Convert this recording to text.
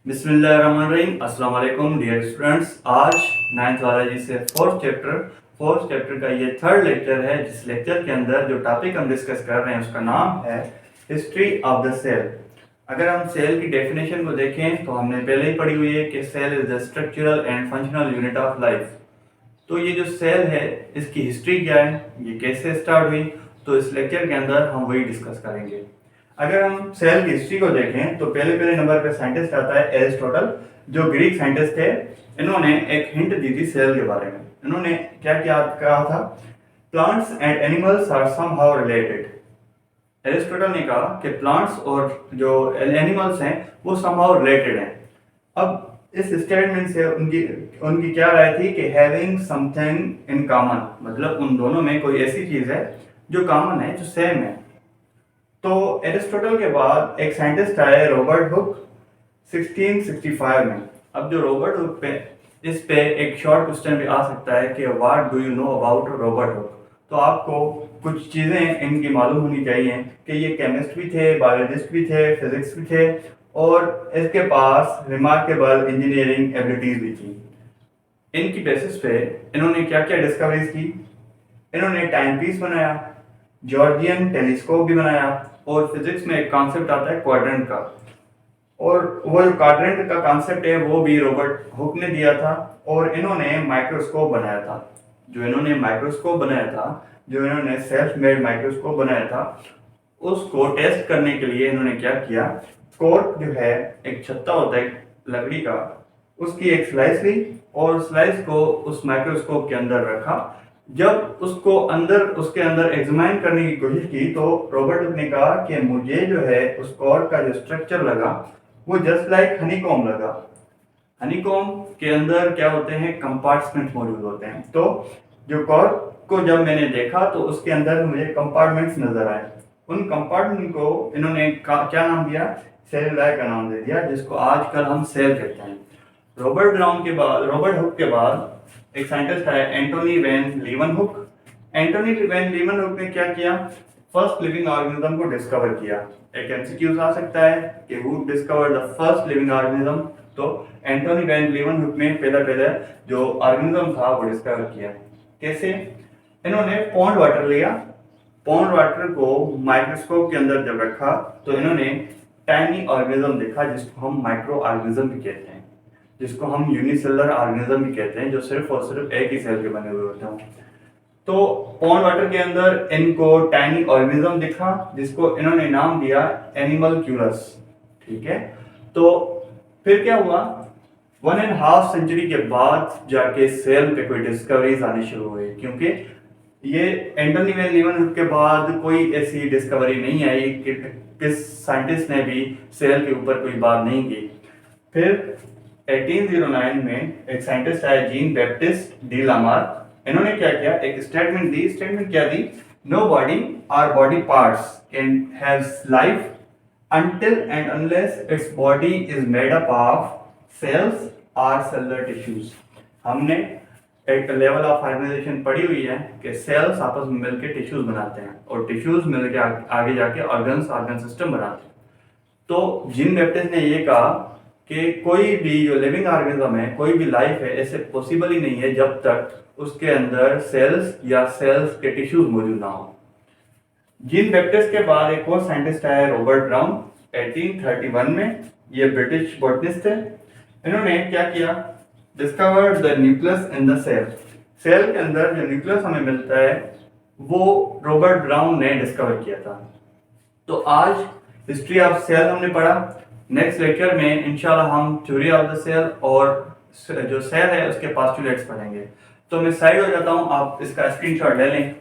बिस्मिल्लाहिर्रहमानिर्रहीम। अस्सलाम वालेकुम डियर स्टूडेंट्स। आज 9th बायोलॉजी से फोर्थ चैप्टर का ये थर्ड लेक्चर है। जिस लेक्चर के अंदर जो टॉपिक हम डिस्कस कर रहे हैं उसका नाम है हिस्ट्री ऑफ द सेल। अगर हम सेल की डेफिनेशन को देखें तो हमने पहले ही पढ़ी हुई है कि cell is the structural and functional unit of life. तो ये जो सेल है इसकी हिस्ट्री क्या है, ये कैसे स्टार्ट हुई, तो इस लेक्चर के अंदर हम वही डिस्कस करेंगे। अगर हम सेल की हिस्ट्री को देखें तो पहले नंबर पे साइंटिस्ट आता है एरिस्टोटल, जो ग्रीक साइंटिस्ट थे। इन्होंने एक हिंट दी थी सेल के बारे में। इन्होंने क्या क्या कहा था, plants and animals are somehow related. Aristotle ने कहा कि प्लांट्स और जो एनिमल्स हैं वो समहाउ रिलेटेड हैं। अब इस स्टेटमेंट से उनकी क्या राय थी कि हैविंग समथिंग इन कॉमन, मतलब उन दोनों में कोई ऐसी चीज है जो कॉमन है, जो सेम है। तो एरिस्टोटल के बाद एक साइंटिस्ट आए रॉबर्ट हुक 1665 में। अब जो रॉबर्ट हुक पे इस पे एक शॉर्ट क्वेश्चन भी आ सकता है कि what do you know about Robert Hooke. तो आपको कुछ चीज़ें इनकी मालूम होनी चाहिए कि ये केमिस्ट भी थे, बायोलॉजिस्ट भी थे, फिजिक्स भी थे और इसके पास रिमार्केबल इंजीनियरिंग एबिलिटीज भी थी। इनकी बेसिस पे इन्होंने क्या क्या डिस्कवरीज की। इन्होंने टाइम पीस बनाया, जॉर्जियन टेलीस्कोप भी बनाया और फिजिक्स में एक कॉन्सेप्ट आता है क्वाड्रेंट का। और वो जो क्वाड्रेंट का कॉन्सेप्ट है वो भी रॉबर्ट हुक ने दिया था। और इन्होंने माइक्रोस्कोप बनाया था। जो इन्होंने माइक्रोस्कोप बनाया था, जो इन्होंने सेल्फ मेड माइक्रोस्कोप बनाया था, उसको टेस्ट करने के लिए इन्होंने क्या किया, कॉर्क जो है एक छत्ता होता है लकड़ी का, उसकी एक स्लाइस ली और स्लाइस को उस माइक्रोस्कोप के अंदर रखा। जब उसके अंदर एग्जामिन करने की कोशिश की तो रॉबर्ट ने कहा कि मुझे जो है उस कॉर्क का जो स्ट्रक्चर लगा वो जस्ट लाइक हनीकॉम्ब लगा। हनीकॉम्ब के अंदर क्या होते हैं, कंपार्टमेंट्स मौजूद होते हैं। तो जो कॉर्क को जब मैंने देखा तो उसके अंदर मुझे कंपार्टमेंट्स नजर आए। उन कंपार्टमेंट को इन्होंने क्या नाम दिया, सेलुलाई का नाम दे दिया, जिसको आजकल हम सेल कहते हैं। रॉबर्ट हुक के बाद एक साइंटिस्ट है एंटोनी वैन लीवनहुक। एंटोनी वैन लीवनहुक ने क्या किया, फर्स्ट लिविंग ऑर्गेनिज्म को डिस्कवर किया। एक एमसीक्यूज आ सकता है कि who discovered the first living organism. तो एंटोनी वैन लीवनहुक ने पहले जो ऑर्गेनिज्म था वो डिस्कवर किया। कैसे, इन्होंने पॉन्ड वाटर लिया, पॉन्ड वाटर को माइक्रोस्कोप के अंदर जब रखा तो इन्होंने टाइनी ऑर्गेनिज्म देखा, जिसको हम माइक्रो ऑर्गेनिज्म भी कहते हैं, जिसको हम यूनिसेलुलर ऑर्गेनिज्म भी कहते हैं, जो सिर्फ और सिर्फ एक ही सेल के बने हुए होते हैं। तो पॉन्ड वाटर के अंदर इनको टाइनी ऑर्गेनिज्म दिखा, जिसको इन्होंने नाम दिया एनिमलक्यूलस। ठीक है, तो फिर क्या हुआ, 1.5 सेंचुरी के बाद जाके सेल पे कोई डिस्कवरीज आनी शुरू हुई, क्योंकि ये एंटोनी वैन लीवनहुक के बाद कोई ऐसी डिस्कवरी नहीं आई कि किस साइंटिस्ट ने भी सेल के ऊपर कोई बात नहीं की। फिर 1809 में एक साइंटिस्ट आया जीन बैप्टिस्ट डी लामार्क। इन्होंने क्या किया, एक स्टेटमेंट दी। स्टेटमेंट क्या दी, नो बॉडी और body parts can have life until and unless its body is made up of cells or cellular tissues। हमने एक लेवल ऑफ ऑर्गेनाइजेशन पढ़ी हुई है कि सेल्स आपस में मिलकर टिश्यूज बनाते हैं और टिश्यूज मिलकर आगे जाके ऑर्गन सिस्टम बनाते हैं। तो जीन बैप्टिस्ट ने ये कहा कि कोई भी जो लिविंग ऑर्गेनिज्म है, कोई भी लाइफ है, ऐसे पॉसिबल ही नहीं है जब तक उसके अंदर सेल्स या सेल्स के टिश्यूज मौजूद ना हो। जीन बैप्टिस्ट के बाद एक और साइंटिस्ट आया रॉबर्ट ब्राउन 1831 में। ये ब्रिटिश बॉटनिस्ट थे। इन्होंने क्या किया, discovered the nucleus in the cell. Cell के अंदर जो न्यूक्लियस हमें मिलता है वो रॉबर्ट ब्राउन ने डिस्कवर किया था। तो आज हिस्ट्री ऑफ सेल हमने पढ़ा। नेक्स्ट लेक्चर में इंशाल्लाह हम थ्योरी ऑफ द सेल और जो सेल है उसके पोस्टुलेट्स पढ़ेंगे। तो मैं साइड हो जाता हूँ, आप इसका स्क्रीनशॉट ले लें।